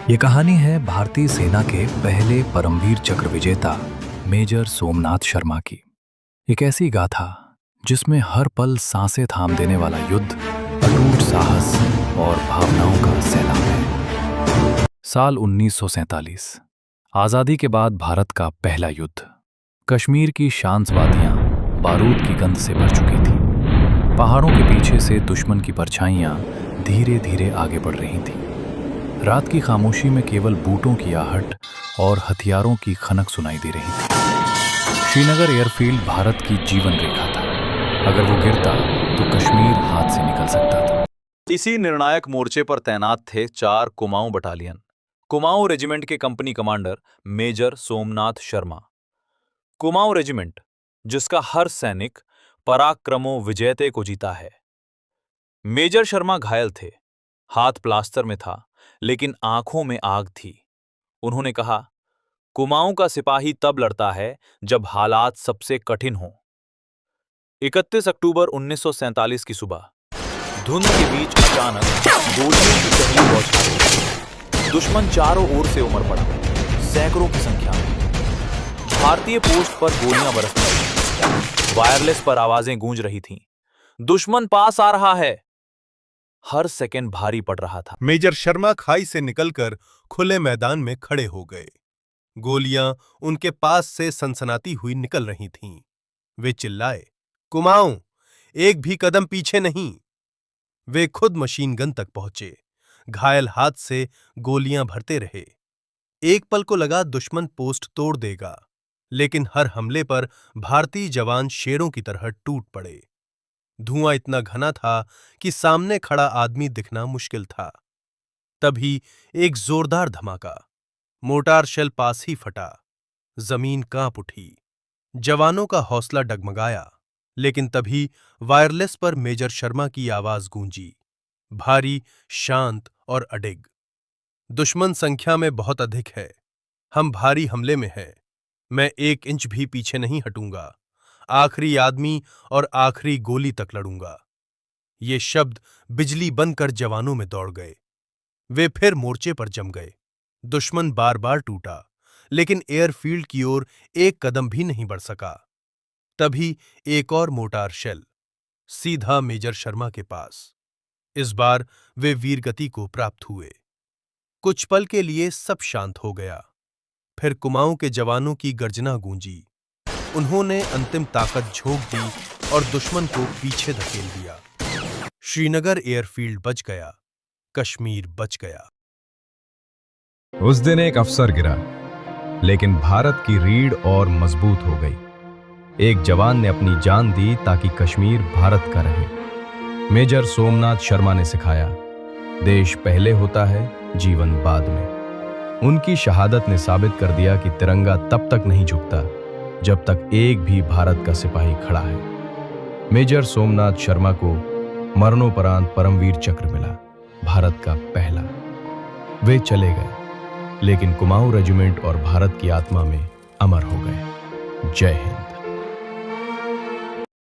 ये कहानी है भारतीय सेना के पहले परमवीर चक्र विजेता मेजर सोमनाथ शर्मा की। एक ऐसी गाथा जिसमें हर पल सांसें थाम देने वाला युद्ध, अटूट साहस और भावनाओं का सैलाब है। साल 1947, आज़ादी के बाद भारत का पहला युद्ध। कश्मीर की शांत वादियां बारूद की गंध से भर चुकी थी। पहाड़ों के पीछे से दुश्मन की परछाइयां धीरे धीरे आगे बढ़ रही थीं। रात की खामोशी में केवल बूटों की आहट और हथियारों की खनक सुनाई दे रही थी। श्रीनगर एयरफील्ड भारत की जीवन रेखा था। अगर वो गिरता तो कश्मीर हाथ से निकल सकता था। इसी निर्णायक मोर्चे पर तैनात थे 4 कुमाऊं बटालियन। कुमाऊं रेजिमेंट के company commander major Somnath Sharma. Kumaon regiment, जिसका हर सैनिक पराक्रमो विजयते को जीता है। मेजर शर्मा घायल थे, हाथ प्लास्टर में था, लेकिन आंखों में आग थी। उन्होंने कहा, कुमाऊं का सिपाही तब लड़ता है जब हालात सबसे कठिन हों। 31 अक्टूबर 1947 की सुबह धुंध के बीच अचानक गोलियों की पहली बौछारें। दुश्मन चारों ओर से उमड़ पड़ा, सैकड़ों की संख्या में। भारतीय पोस्ट पर गोलियां बरस रही, वायरलेस पर आवाजें गूंज रही थीं। दुश्मन पास आ रहा है। हर सेकंड भारी पड़ रहा था। मेजर शर्मा खाई से निकलकर खुले मैदान में खड़े हो गए। गोलियां उनके पास से सनसनाती हुई निकल रही थीं। वे चिल्लाए, कुमाऊं, एक भी कदम पीछे नहीं। वे खुद मशीन गन तक पहुंचे, घायल हाथ से गोलियां भरते रहे। एक पल को लगा दुश्मन पोस्ट तोड़ देगा, लेकिन हर हमले पर भारतीय जवान शेरों की तरह टूट पड़े। धुआं इतना घना था कि सामने खड़ा आदमी दिखना मुश्किल था। तभी एक जोरदार धमाका, मोटार शेल पास ही फटा। जमीन कांप उठी, जवानों का हौसला डगमगाया। लेकिन तभी वायरलेस पर मेजर शर्मा की आवाज गूंजी, भारी, शांत और अडिग। दुश्मन संख्या में बहुत अधिक है, हम भारी हमले में हैं। मैं 1 इंच भी पीछे नहीं हटूंगा। आखिरी आदमी और आखिरी गोली तक लड़ूंगा। ये शब्द बिजली बनकर जवानों में दौड़ गए। वे फिर मोर्चे पर जम गए। दुश्मन बार बार टूटा, लेकिन एयरफील्ड की ओर एक कदम भी नहीं बढ़ सका। तभी एक और मोटार शेल, सीधा मेजर शर्मा के पास। इस बार वे वीरगति को प्राप्त हुए। कुछ पल के लिए सब शांत हो गया। फिर कुमाऊं के जवानों की गर्जना गूंजी। उन्होंने अंतिम ताकत झोंक दी और दुश्मन को पीछे धकेल दिया। श्रीनगर एयरफील्ड बच गया, कश्मीर बच गया। उस दिन एक अफसर गिरा, लेकिन भारत की रीढ़ और मजबूत हो गई। एक जवान ने अपनी जान दी ताकि कश्मीर भारत का रहे। मेजर सोमनाथ शर्मा ने सिखाया, देश पहले होता है, जीवन बाद में। उनकी शहादत ने साबित कर दिया कि तिरंगा तब तक नहीं झुकता जब तक एक भी भारत का सिपाही खड़ा है। मेजर सोमनाथ शर्मा को मरणोपरांत परमवीर चक्र मिला, भारत का पहला। वे चले गए, लेकिन कुमाऊं रेजिमेंट और भारत की आत्मा में अमर हो गए। जय हिंद।